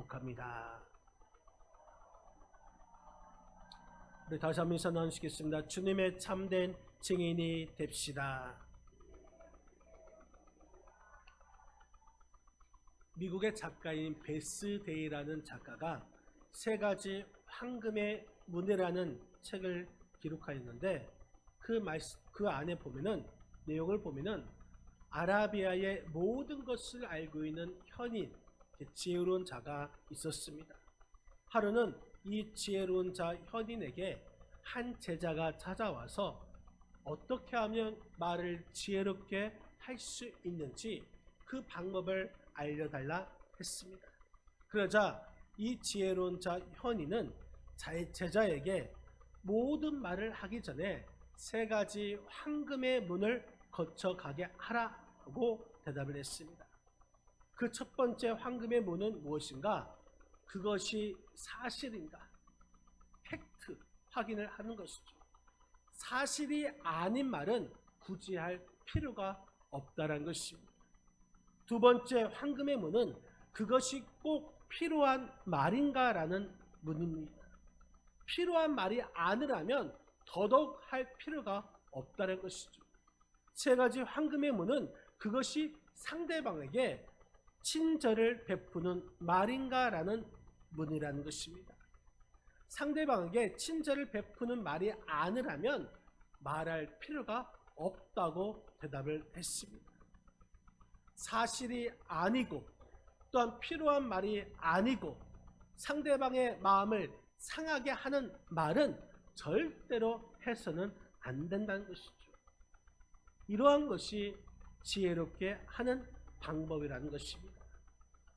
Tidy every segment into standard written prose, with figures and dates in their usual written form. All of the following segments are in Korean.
축복합니다. 우리 다시 한번 인사 나누시겠습니다. 주님의 참된 증인이 됩시다. 미국의 작가인 베스 데이라는 작가가 세 가지 황금의 문이라는 책을 기록하였는데 그 안에 보면은 내용을 보면은 아라비아의 모든 것을 알고 있는 현인, 지혜로운 자가 있었습니다. 하루는 이 지혜로운 자 현인에게 한 제자가 찾아와서 어떻게 하면 말을 지혜롭게 할 수 있는지 그 방법을 알려달라 했습니다. 그러자 이 지혜로운 자 현인은 제자에게 모든 말을 하기 전에 세 가지 황금의 문을 거쳐가게 하라고 대답을 했습니다. 그 첫 번째 황금의 문은 무엇인가? 그것이 사실인가? 팩트, 확인을 하는 것이죠. 사실이 아닌 말은 굳이 할 필요가 없다는 것입니다. 두 번째 황금의 문은 그것이 꼭 필요한 말인가? 라는 문입니다. 필요한 말이 아니라면 더더욱 할 필요가 없다는 것이죠. 세 가지 황금의 문은 그것이 상대방에게 친절을 베푸는 말인가? 라는 문이라는 것입니다. 상대방에게 친절을 베푸는 말이 아니라면 말할 필요가 없다고 대답을 했습니다. 사실이 아니고 또한 필요한 말이 아니고 상대방의 마음을 상하게 하는 말은 절대로 해서는 안 된다는 것이죠. 이러한 것이 지혜롭게 하는 방법이라는 것입니다.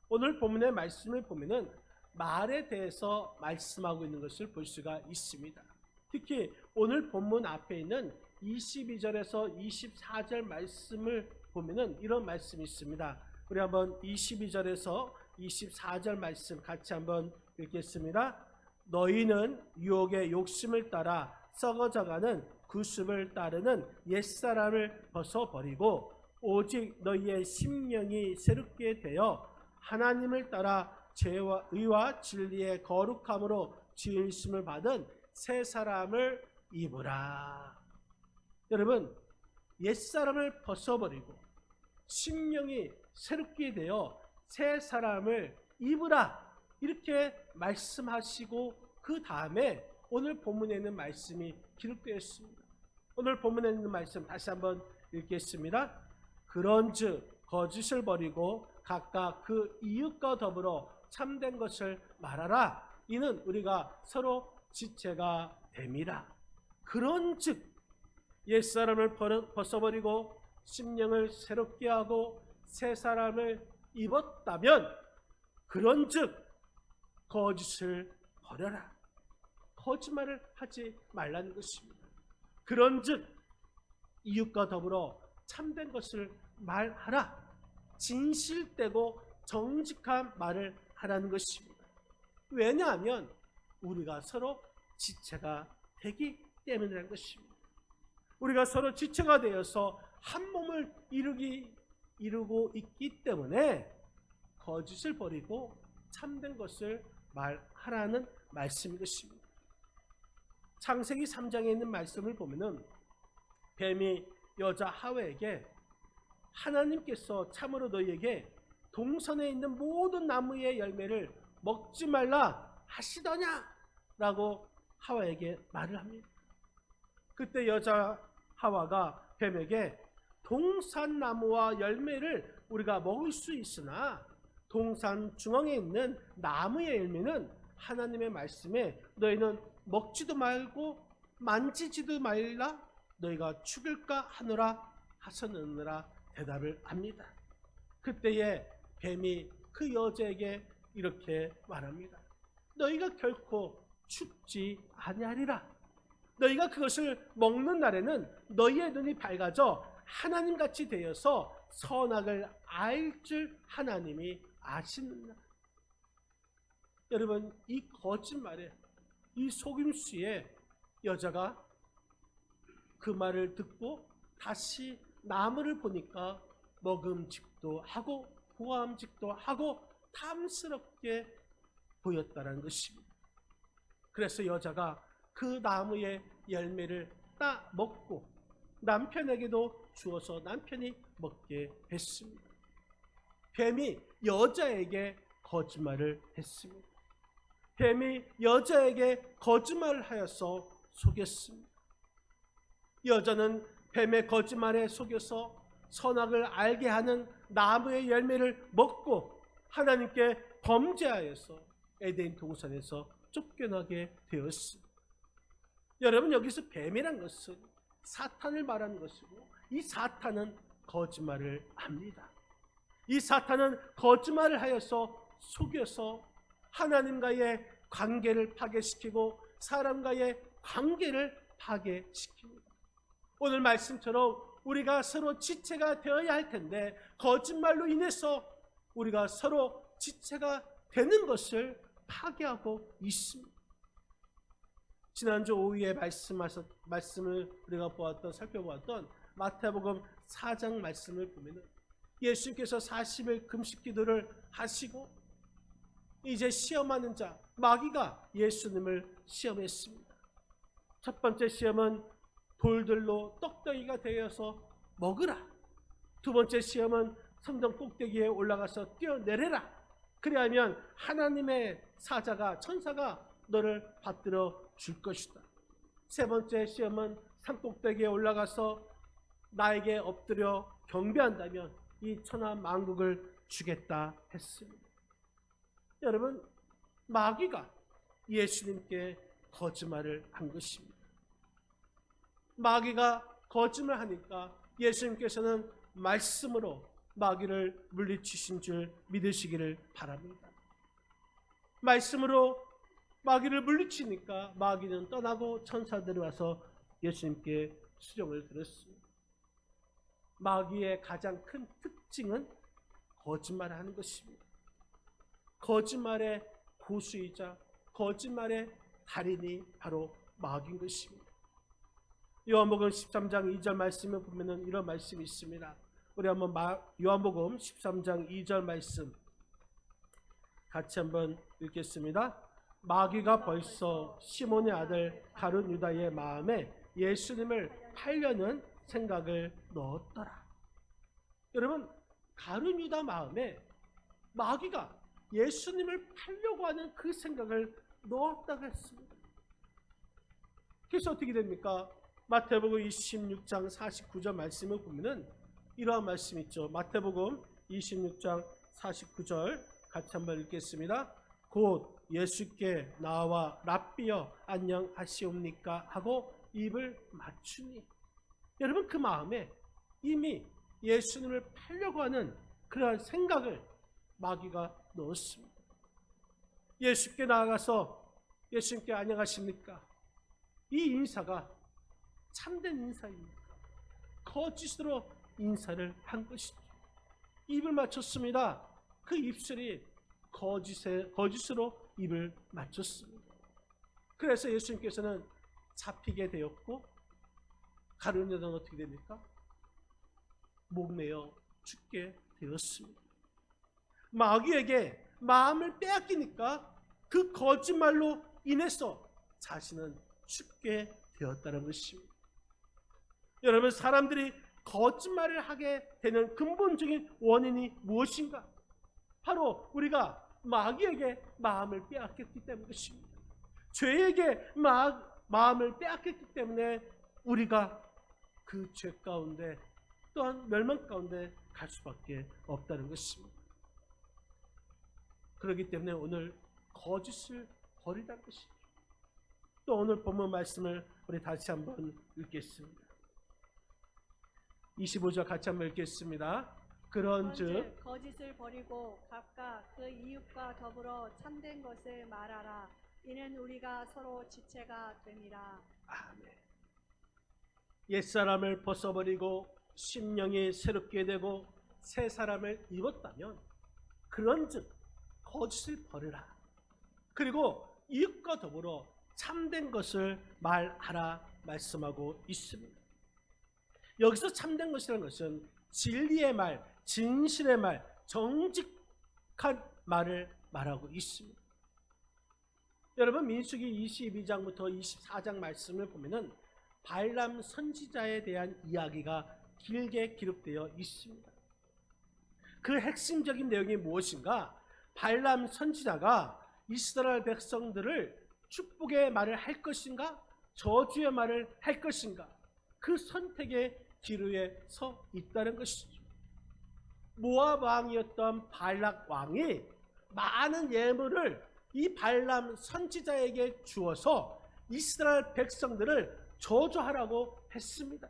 오늘 본문의 말씀을 보면은 말에 대해서 말씀하고 있는 것을 볼 수가 있습니다. 특히 오늘 본문 앞에 있는 22절에서 24절 말씀을 보면은 이런 말씀이 있습니다. 우리 한번 22절에서 24절 말씀 같이 한번 읽겠습니다. 너희는 유혹의 욕심을 따라 썩어져가는 구습을 따르는 옛사람을 벗어버리고 오직 너희의 심령이 새롭게 되어 하나님을 따라 죄와 의와 진리의 거룩함으로 지으심을 받은 새 사람을 입으라. 여러분, 옛사람을 벗어버리고 심령이 새롭게 되어 새 사람을 입으라 이렇게 말씀하시고 그 다음에 오늘 본문에 있는 말씀이 기록되어 있습니다. 오늘 본문에 있는 말씀 다시 한번 읽겠습니다. 그런즉 거짓을 버리고 각각 그 이웃과 더불어 참된 것을 말하라. 이는 우리가 서로 지체가 됨이라. 그런즉 옛사람을 벗어버리고 심령을 새롭게 하고 새 사람을 입었다면 그런즉 거짓을 버려라. 거짓말을 하지 말라는 것입니다. 그런즉 이웃과 더불어 참된 것을 말하라. 진실되고 정직한 말을 하라는 것입니다. 왜냐하면 우리가 서로 지체가 되기 때문이라는 것입니다. 우리가 서로 지체가 되어서 한 몸을 이루고 있기 때문에 거짓을 버리고 참된 것을 말하라는 말씀인 것입니다. 창세기 3장에 있는 말씀을 보면은 뱀이 여자 하와에게 하나님께서 참으로 너희에게 동산에 있는 모든 나무의 열매를 먹지 말라 하시더냐? 라고 하와에게 말을 합니다. 그때 여자 하와가 뱀에게 동산나무와 열매를 우리가 먹을 수 있으나 동산 중앙에 있는 나무의 열매는 하나님의 말씀에 너희는 먹지도 말고 만지지도 말라 너희가 죽을까 하노라 하셨느니라 대답을 합니다. 그때에 뱀이 그 여자에게 이렇게 말합니다. 너희가 결코 죽지 아니하리라. 너희가 그것을 먹는 날에는 너희의 눈이 밝아져 하나님같이 되어서 선악을 알 줄 하나님이 아시느니라. 여러분, 이 거짓말에 이 속임수에 여자가 그 말을 듣고 다시 나무를 보니까 먹음직도 하고 보암직도 하고 탐스럽게 보였다는 것입니다. 그래서 여자가 그 나무의 열매를 따 먹고 남편에게도 주어서 남편이 먹게 했습니다. 뱀이 여자에게 거짓말을 했습니다. 뱀이 여자에게 거짓말을 하여서 속였습니다. 여자는 뱀의 거짓말에 속여서 선악을 알게 하는 나무의 열매를 먹고 하나님께 범죄하여서 에덴 동산에서 쫓겨나게 되었습니다. 여러분, 여기서 뱀이란 것은 사탄을 말하는 것이고, 이 사탄은 거짓말을 합니다. 이 사탄은 거짓말을 하여서 속여서 하나님과의 관계를 파괴시키고 사람과의 관계를 파괴시킵니다. 오늘 말씀처럼 우리가 서로 지체가 되어야 할 텐데 거짓말로 인해서 우리가 서로 지체가 되는 것을 파괴하고 있습니다. 지난주 오후에 말씀을 우리가 살펴보았던 마태복음 4장 말씀을 보면 예수님께서 40일 금식 기도를 하시고 이제 시험하는 자 마귀가 예수님을 시험했습니다. 첫 번째 시험은 돌들로 떡덩이가 되어서 먹으라. 두 번째 시험은 성전 꼭대기에 올라가서 뛰어내려라. 그리하면 하나님의 사자가, 천사가 너를 받들어 줄 것이다. 세 번째 시험은 산 꼭대기에 올라가서 나에게 엎드려 경배한다면 이 천하 만국을 주겠다 했습니다. 여러분, 마귀가 예수님께 거짓말을 한 것입니다. 마귀가 거짓말하니까 예수님께서는 말씀으로 마귀를 물리치신 줄 믿으시기를 바랍니다. 말씀으로 마귀를 물리치니까 마귀는 떠나고 천사들이 와서 예수님께 수종을 들었습니다. 마귀의 가장 큰 특징은 거짓말을 하는 것입니다. 거짓말의 고수이자 거짓말의 달인이 바로 마귀인 것입니다. 요한복음 13장 2절 말씀을 보면 이런 말씀이 있습니다. 우리 한번 요한복음 13장 2절 말씀 같이 한번 읽겠습니다. 마귀가 벌써 시몬의 아들 가룟 유다의 마음에 예수님을 팔려는 생각을 넣었더라. 여러분, 가룟 유다 마음에 마귀가 예수님을 팔려고 하는 그 생각을 넣었다고 했습니다. 그래서 어떻게 됩니까? 마태복음 26장 49절 말씀을 보면은 이러한 말씀이 있죠. 마태복음 26장 49절 같이 한번 읽겠습니다. 곧 예수께 나와 랍비여 안녕하시옵니까 하고 입을 맞추니. 여러분, 그 마음에 이미 예수님을 팔려고 하는 그러한 생각을 마귀가 넣었습니다. 예수께 나아가서 예수님께 안녕하십니까? 이 인사가 참된 인사입니까? 거짓으로 인사를 한 것이죠. 입을 맞췄습니다. 그 입술이 거짓으로 입을 맞췄습니다. 그래서 예수님께서는 잡히게 되었고 가룟 유다는 어떻게 됩니까? 목매어 죽게 되었습니다. 마귀에게 마음을 빼앗기니까 그 거짓말로 인해서 자신은 죽게 되었다는 것입니다. 여러분, 사람들이 거짓말을 하게 되는 근본적인 원인이 무엇인가? 바로 우리가 마귀에게 마음을 빼앗겼기 때문입니다. 죄에게 마음을 빼앗겼기 때문에 우리가 그 죄 가운데 또한 멸망 가운데 갈 수밖에 없다는 것입니다. 그렇기 때문에 오늘 거짓을 버리라는 것이죠. 또 오늘 본문 말씀을 우리 다시 한번 읽겠습니다. 25절 같이 한번 읽겠습니다. 그런즉 거짓을 버리고 각각 그 이웃과 더불어 참된 것을 말하라. 이는 우리가 서로 지체가 됨이라. 아멘. 옛사람을 벗어버리고 심령이 새롭게 되고 새 사람을 입었다면 그런즉 거짓을 버리라. 그리고 이웃과 더불어 참된 것을 말하라 말씀하고 있습니다. 여기서 참된 것이라는 것은 진리의 말, 진실의 말, 정직한 말을 말하고 있습니다. 여러분 민수기 22장부터 24장 말씀을 보면은 발람 선지자에 대한 이야기가 길게 기록되어 있습니다. 그 핵심적인 내용이 무엇인가? 발람 선지자가 이스라엘 백성들을 축복의 말을 할 것인가? 저주의 말을 할 것인가? 그 선택의 기로에 서 있다는 것이죠. 모압 왕이었던 발락 왕이 많은 예물을 이 발람 선지자에게 주어서 이스라엘 백성들을 저주하라고 했습니다.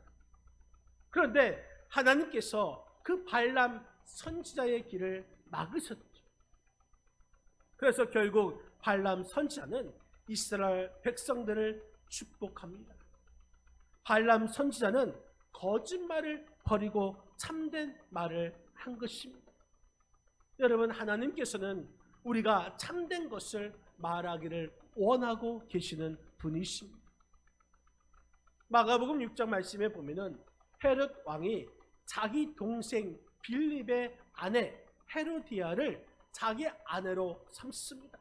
그런데 하나님께서 그 발람 선지자의 길을 막으셨죠. 그래서 결국 발람 선지자는 이스라엘 백성들을 축복합니다. 발람 선지자는 거짓말을 버리고 참된 말을 한 것입니다. 여러분 하나님께서는 우리가 참된 것을 말하기를 원하고 계시는 분이십니다. 마가복음 6장 말씀에 보면은 헤롯 왕이 자기 동생 빌립의 아내 헤로디아를 자기 아내로 삼습니다.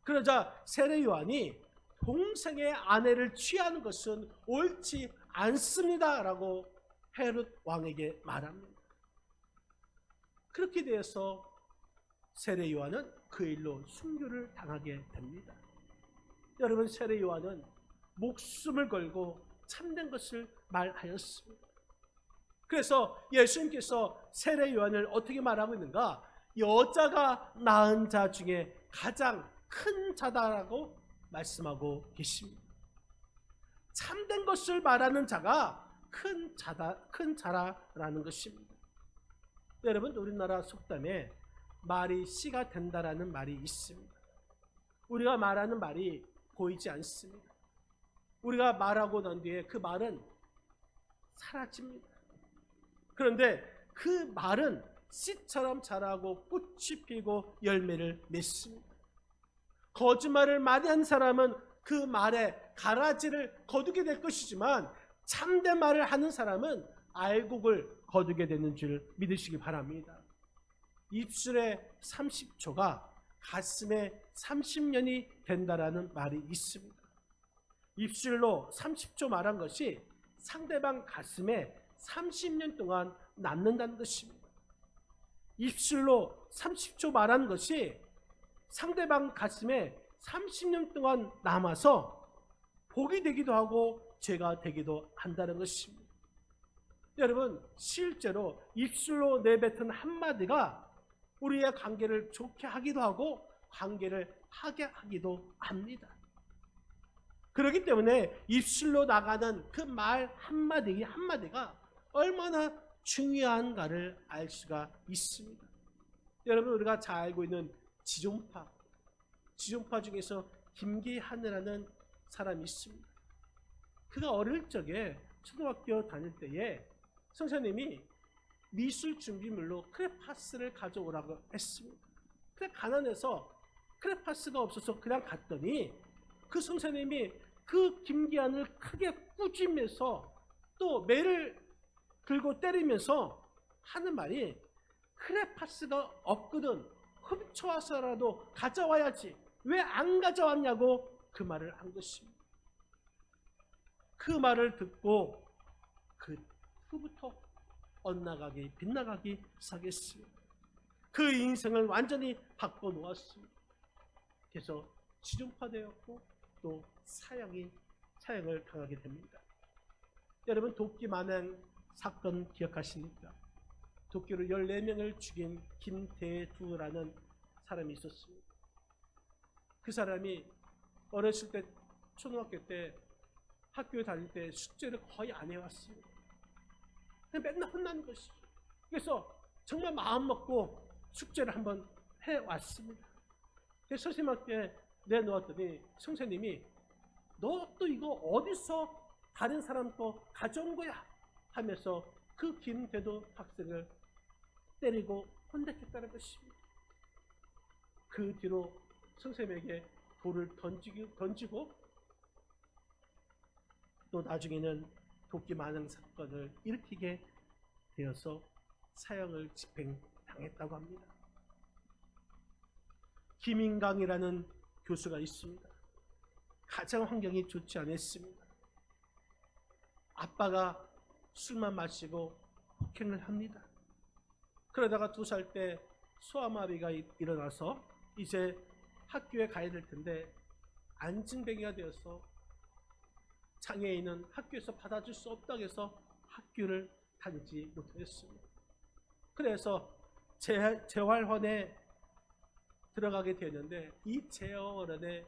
그러자 세례 요한이 동생의 아내를 취하는 것은 옳지 않습니다라고 헤롯 왕에게 말합니다. 그렇게 되어서 세례 요한은 그 일로 순교를 당하게 됩니다. 여러분 세례 요한은 목숨을 걸고 참된 것을 말하였습니다. 그래서 예수님께서 세례 요한을 어떻게 말하고 있는가? 여자가 낳은 자 중에 가장 큰 자다라고 말씀하고 계십니다. 참된 것을 말하는 자가 큰 자라라는 것입니다. 여러분 우리나라 속담에 말이 씨가 된다라는 말이 있습니다. 우리가 말하는 말이 보이지 않습니다. 우리가 말하고 난 뒤에 그 말은 사라집니다. 그런데 그 말은 씨처럼 자라고 꽃이 피고 열매를 맺습니다. 거짓말을 많이 한 사람은 그 말에 가라지를 거두게 될 것이지만 참된 말을 하는 사람은 알곡을 거두게 되는 줄 믿으시기 바랍니다. 입술에 30초가 가슴에 30년이 된다라는 말이 있습니다. 입술로 30초 말한 것이 상대방 가슴에 30년 동안 남는다는 것입니다. 입술로 30초 말한 것이 상대방 가슴에 30년 동안 남아서 복이 되기도 하고 죄가 되기도 한다는 것입니다. 여러분 실제로 입술로 내뱉은 한마디가 우리의 관계를 좋게 하기도 하고 관계를 하게 하기도 합니다. 그렇기 때문에 입술로 나가는 그 말 한마디가 얼마나 중요한가를 알 수가 있습니다. 여러분 우리가 잘 알고 있는 지존파 중에서 김기한이라는 사람이 있습니다. 그가 어릴 적에 초등학교 다닐 때에 선생님이 미술 준비물로 크레파스를 가져오라고 했습니다. 그래 가난해서 크레파스가 없어서 그냥 갔더니 그 선생님이 그 김기한을 크게 꾸짖으면서 또 매를 들고 때리면서 하는 말이 크레파스가 없거든 훔쳐와서라도 가져와야지 왜 안 가져왔냐고 그 말을 한 것입니다. 그 말을 듣고 그 후부터 엇나가기 빗나가기 시작했습니다. 그 인생을 완전히 바꿔놓았습니다. 그래서 지존파되었고 또 사형을 당하게 됩니다. 여러분 도끼 만행 사건 기억하십니까? 도끼로 14명을 죽인 김대두라는 사람이 있었습니다. 그 사람이 어렸을 때 초등학교 때 학교에 다닐 때 숙제를 거의 안 해왔습니다. 맨날 혼나는 것이죠. 그래서 정말 마음 먹고 숙제를 한번 해왔습니다. 선생님한테 내놓았더니 선생님이 너 또 이거 어디서 다른 사람 거 가져온 거야 하면서 그 김대도 학생을 때리고 혼냈다는 것입니다. 그 뒤로 선생님에게 돌을 던지고 또 나중에는 도끼 만행 사건을 일으키게 되어서 사형을 집행당했다고 합니다. 김인강이라는 교수가 있습니다. 가정 환경이 좋지 않았습니다. 아빠가 술만 마시고 폭행을 합니다. 그러다가 2살 때 소아마비가 일어나서 이제 학교에 가야 될 텐데 안진뱅이가 되어서 장애인은 학교에서 받아줄 수 없다고 해서 학교를 다니지 못했습니다. 그래서 재활원에 들어가게 되었는데 이 재활원에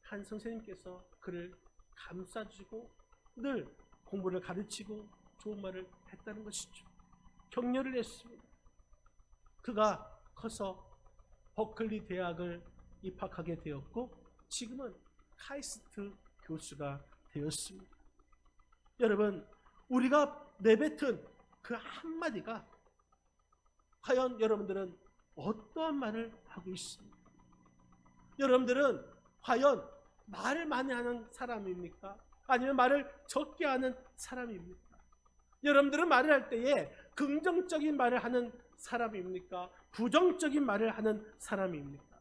한 선생님께서 그를 감싸주고 늘 공부를 가르치고 좋은 말을 했다는 것이죠. 격려를 했습니다. 그가 커서 버클리 대학을 입학하게 되었고 지금은 카이스트 교수가 되었습니다. 여러분, 우리가 내뱉은 그 한마디가 과연 여러분들은 어떠한 말을 하고 있습니까? 여러분들은 과연 말을 많이 하는 사람입니까? 아니면 말을 적게 하는 사람입니까? 여러분들은 말을 할 때에 긍정적인 말을 하는 사람입니까? 부정적인 말을 하는 사람입니까?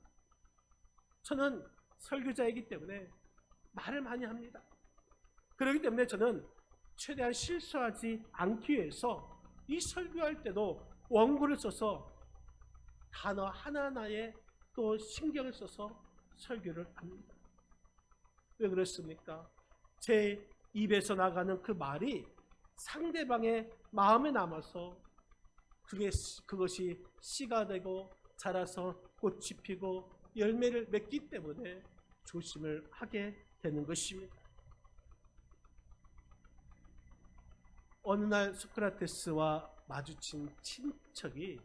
저는 설교자이기 때문에 말을 많이 합니다. 그렇기 때문에 저는 최대한 실수하지 않기 위해서 이 설교할 때도 원고를 써서 단어 하나하나에 또 신경을 써서 설교를 합니다. 왜 그렇습니까? 제 입에서 나가는 그 말이 상대방의 마음에 남아서 그것이 씨가 되고 자라서 꽃이 피고 열매를 맺기 때문에 조심을 하게 되는 것입니다. 어느 날 소크라테스와 마주친 친척이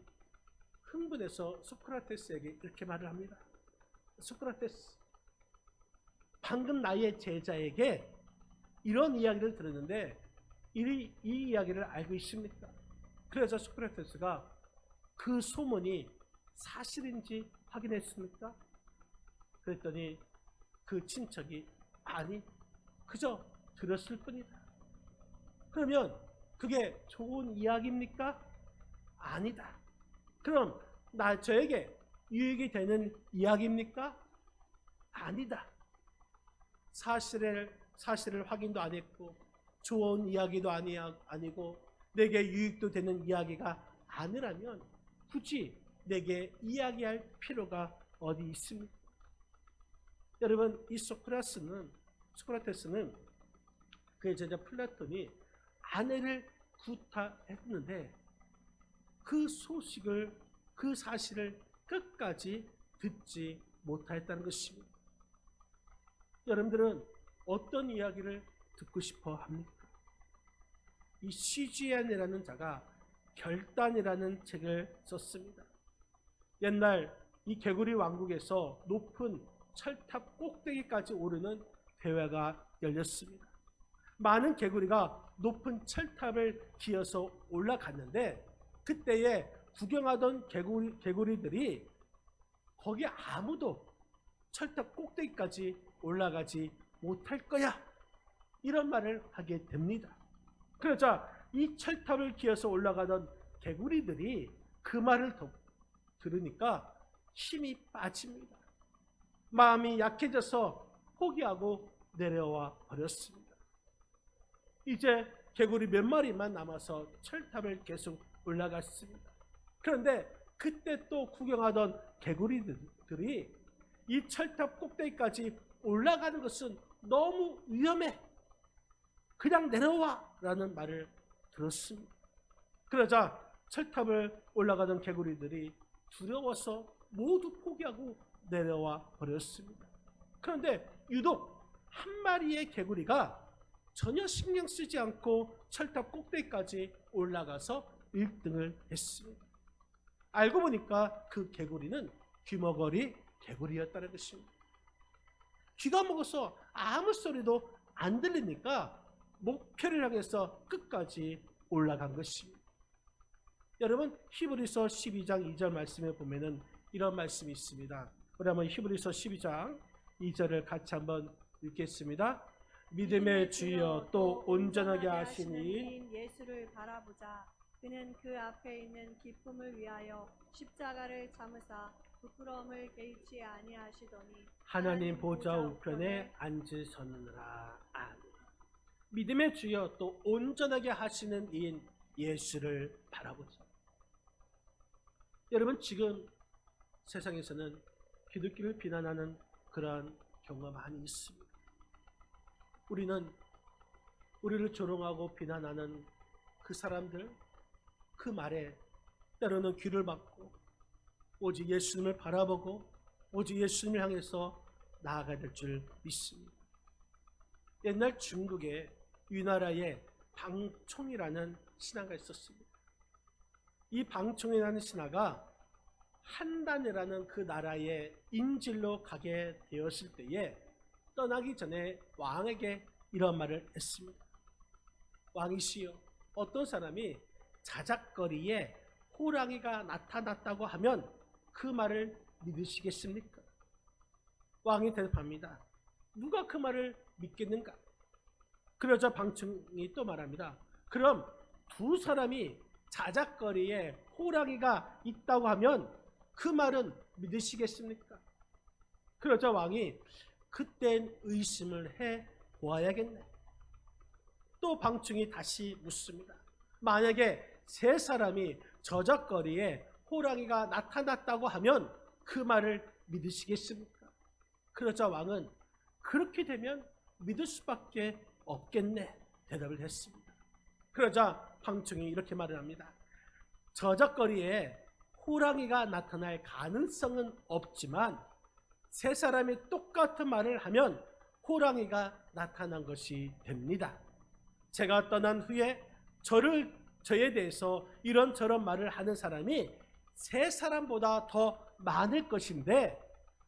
흥분해서 소크라테스에게 이렇게 말을 합니다. 소크라테스, 방금 나의 제자에게 이런 이야기를 들었는데 이 이야기를 알고 있습니까? 그래서 소크라테스가 그 소문이 사실인지 확인했습니까? 그랬더니 그 친척이 아니, 그저 들었을 뿐이다. 그러면 그게 좋은 이야기입니까? 아니다. 그럼 저에게 유익이 되는 이야기입니까? 아니다. 사실을 확인도 안 했고 좋은 이야기도 아니고 내게 유익도 되는 이야기가 아니라면 굳이 내게 이야기할 필요가 어디 있습니까? 여러분, 이 소크라테스는 그의 제자 플라톤이 아내를 구타했는데 그 소식을, 그 사실을 끝까지 듣지 못하였다는 것입니다. 여러분들은 어떤 이야기를 듣고 싶어 합니까? 이 시지안이라는 자가 결단이라는 책을 썼습니다. 옛날 이 개구리 왕국에서 높은 철탑 꼭대기까지 오르는 대회가 열렸습니다. 많은 개구리가 높은 철탑을 기어서 올라갔는데 그때에 구경하던 개구리들이 거기 아무도 철탑 꼭대기까지 올라가지 못할 거야, 이런 말을 하게 됩니다. 그러자 이 철탑을 기어서 올라가던 개구리들이 그 말을 들으니까 힘이 빠집니다. 마음이 약해져서 포기하고 내려와 버렸습니다. 이제 개구리 몇 마리만 남아서 철탑을 계속 올라갔습니다. 그런데 그때 또 구경하던 개구리들이 이 철탑 꼭대기까지 올라가는 것은 너무 위험해, 그냥 내려와 라는 말을 들었습니다. 그러자 철탑을 올라가던 개구리들이 두려워서 모두 포기하고 내려와 버렸습니다. 그런데 유독 한 마리의 개구리가 전혀 신경 쓰지 않고 철탑 꼭대기까지 올라가서 1등을 했습니다. 알고 보니까 그 개구리는 귀머거리 개구리였다는 것입니다. 귀가 먹어서 아무 소리도 안 들리니까 목표를 향해서 끝까지 올라간 것입니다. 여러분, 히브리서 12장 2절 말씀에 보면은 이런 말씀이 있습니다. 우리 한번 히브리서 12장 2절을 같이 한번 읽겠습니다. 믿음의 주여 또 온전하게 하시니 예수를 바라보자. 그는 그 앞에 있는 기쁨을 위하여 십자가를 참으사 부끄러움을 개의치 아니하시더니 하나님 보좌 우편에 앉으셨느니라. 아멘. 믿음의 주여 또 온전하게 하시는 이인 예수를 바라보자. 여러분, 지금 세상에서는 기독교를 비난하는 그러한 경우가 많이 있습니다. 우리는 우리를 조롱하고 비난하는 그 사람들, 그 말에 때로는 귀를 막고 오직 예수님을 바라보고 오직 예수님을 향해서 나아가야 될 줄 믿습니다. 옛날 중국에 위나라에 방총이라는 신화가 있었습니다. 이 방총이라는 신화가 한단이라는 그 나라의 인질로 가게 되었을 때에 떠나기 전에 왕에게 이런 말을 했습니다. 왕이시여, 어떤 사람이 자작거리에 호랑이가 나타났다고 하면 그 말을 믿으시겠습니까? 왕이 대답합니다. 누가 그 말을 믿겠는가? 그러자 방청이 또 말합니다. 그럼 두 사람이 자작거리에 호랑이가 있다고 하면 그 말은 믿으시겠습니까? 그러자 왕이 그땐 의심을 해 보아야겠네. 또 방청이 다시 묻습니다. 만약에 세 사람이 저작거리에 호랑이가 나타났다고 하면 그 말을 믿으시겠습니까? 그러자 왕은 그렇게 믿을 수밖에 없겠네 대답을 했습니다. 그러자 방청이 이렇게 말을 합니다. 저작거리에 호랑이가 나타날 가능성은 없지만 세 사람이 똑같은 말을 하면 호랑이가 나타난 것이 됩니다. 제가 떠난 후에 저에 대해서 이런저런 말을 하는 사람이 세 사람보다 더 많을 것인데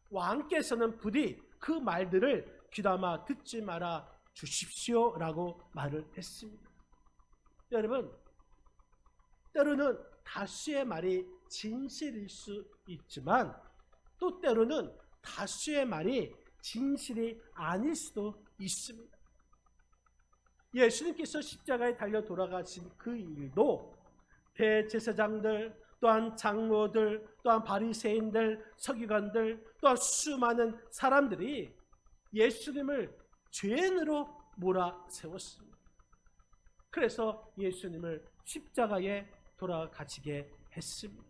왕께서는 부디 그 말들을 귀담아 듣지 말아 주십시오라고 말을 했습니다. 여러분, 때로는 다수의 말이 진실일 수 있지만 또 때로는 다수의 말이 진실이 아닐 수도 있습니다. 예수님께서 십자가에 달려 돌아가신 그 일도 대제사장들, 또한 장로들, 또한 바리새인들, 서기관들, 또한 수많은 사람들이 예수님을 죄인으로 몰아세웠습니다. 그래서 예수님을 십자가에 돌아가시게 했습니다.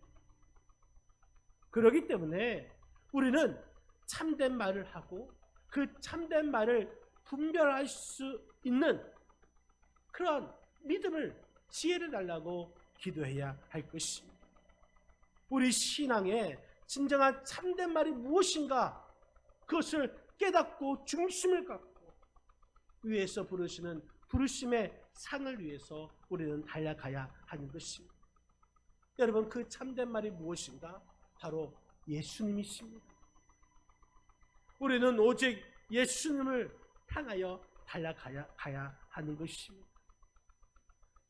그렇기 때문에 우리는 참된 말을 하고 그 참된 말을 분별할 수 있는 그런 믿음을, 지혜를 달라고 기도해야 할 것입니다. 우리 신앙의 진정한 참된 말이 무엇인가, 그것을 깨닫고 중심을 갖고 위에서 부르시는 부르심의 상을 위해서 우리는 달려가야 하는 것입니다. 여러분, 그 참된 말이 무엇인가? 바로 예수님이십니다. 우리는 오직 예수님을 향하여 달려가야 하는 것입니다.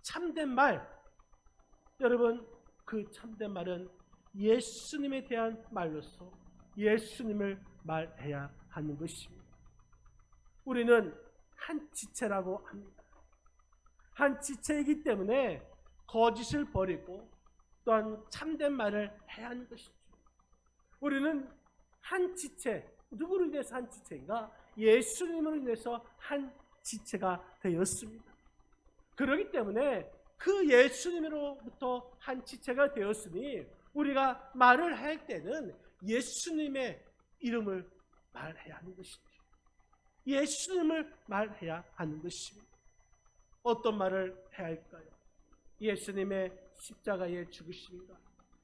참된 말, 여러분, 그 참된 말은 예수님에 대한 말로서 예수님을 말해야 하는 것입니다. 우리는 한 지체라고 합니다. 한 지체이기 때문에 거짓을 버리고 또한 참된 말을 해야 하는 것이죠. 우리는 한 지체, 누구로 인해서 한 지체인가? 예수님으로 인해서 한 지체가 되었습니다. 그렇기 때문에 그 예수님으로부터 한 지체가 되었으니 우리가 말을 할 때는 예수님의 이름을 말해야 하는 것이죠. 예수님을 말해야 하는 것입니다. 어떤 말을 해야 할까요? 예수님의 십자가의 죽으심과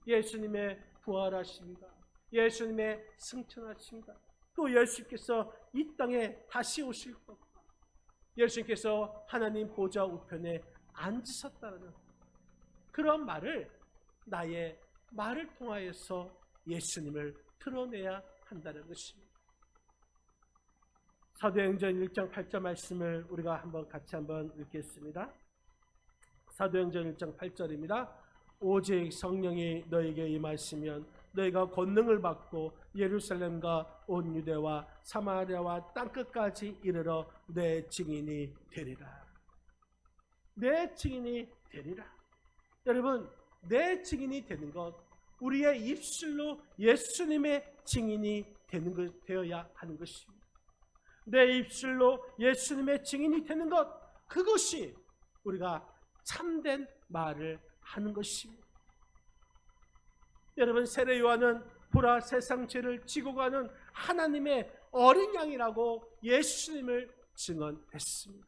예수님의 부활하심과 예수님의 승천하심과 또 예수님께서 이 땅에 다시 오실 것과 예수님께서 하나님 보좌 우편에 앉으셨다는 그런 말을 나의 말을 통하여서 예수님을 드러내야 한다는 것입니다. 사도행전 1장 8절 말씀을 우리가 같이 한번 읽겠습니다. 사도행전 1장 8절입니다. 오직 성령이 너에게 임하시면 너희가 권능을 받고 예루살렘과 온 유대와 사마리아와 땅끝까지 이르러 내 증인이 되리라. 내 증인이 되리라. 여러분, 내 증인이 되는 것, 우리의 입술로 예수님의 증인이 되어야 하는 것입니다. 내 입술로 예수님의 증인이 되는 것, 그것이 우리가 참된 말을 하는 것입니다. 여러분, 세례 요한은 보라 세상 죄를 지고 가는 하나님의 어린 양이라고 예수님을 증언했습니다.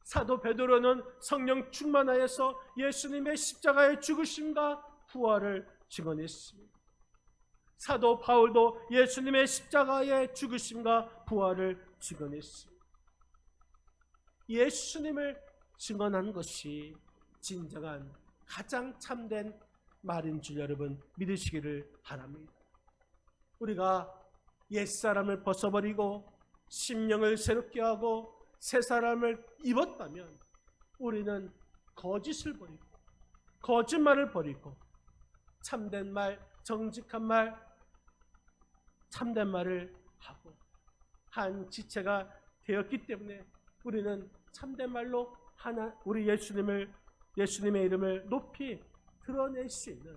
사도 베드로는 성령 충만하여서 예수님의 십자가의 죽으심과 부활을 증언했습니다. 사도 바울도 예수님의 십자가의 죽으심과 부활을 증언했습니다. 예수님을 증언하는 것이 진정한 가장 참된 말인 줄 여러분 믿으시기를 바랍니다. 우리가 옛사람을 벗어버리고 심령을 새롭게 하고 새 사람을 입었다면 우리는 거짓을 버리고 거짓말을 버리고 참된 말, 정직한 말, 참된 말을 하고 한 지체가 되었기 때문에 우리는 참된 말로 우리 예수님의 이름을 높이 드러낼 수 있는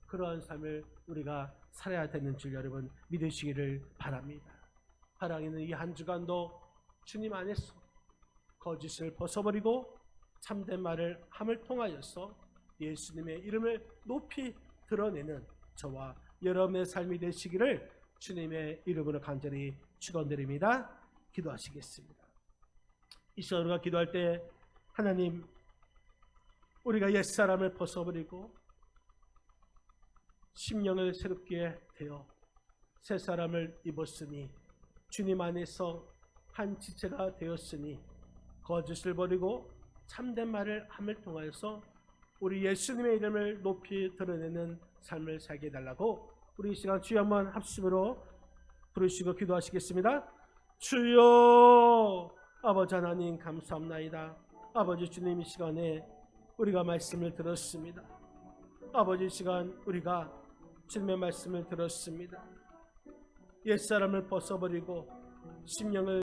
그러한 삶을 우리가 살아야 되는 줄 여러분 믿으시기를 바랍니다. 사랑하는 이 한 주간도 주님 안에서 거짓을 벗어버리고 참된 말을 함을 통하여서 예수님의 이름을 높이 드러내는 저와 여러분의 삶이 되시기를 주님의 이름으로 간절히 축원드립니다. 기도하시겠습니다. 이 시간 우리가 기도할 때 하나님, 우리가 옛사람을 벗어버리고 심령을 새롭게 되어 새 사람을 입었으니 주님 안에서 한 지체가 되었으니 거짓을 버리고 참된 말을 함을 통하여서 우리 예수님의 이름을 높이 드러내는 삶을 살게 해달라고 우리 이 시간 주여 한번 합심으로 부르시고 기도하시겠습니다. 주여 아버지 하나님 감사합나이다. 아버지 주님, 이 시간에 우리가 말씀을 들었습니다. 아버지, 이 시간 우리가 주님의 말씀을 들었습니다. 옛사람을 벗어버리고 심령을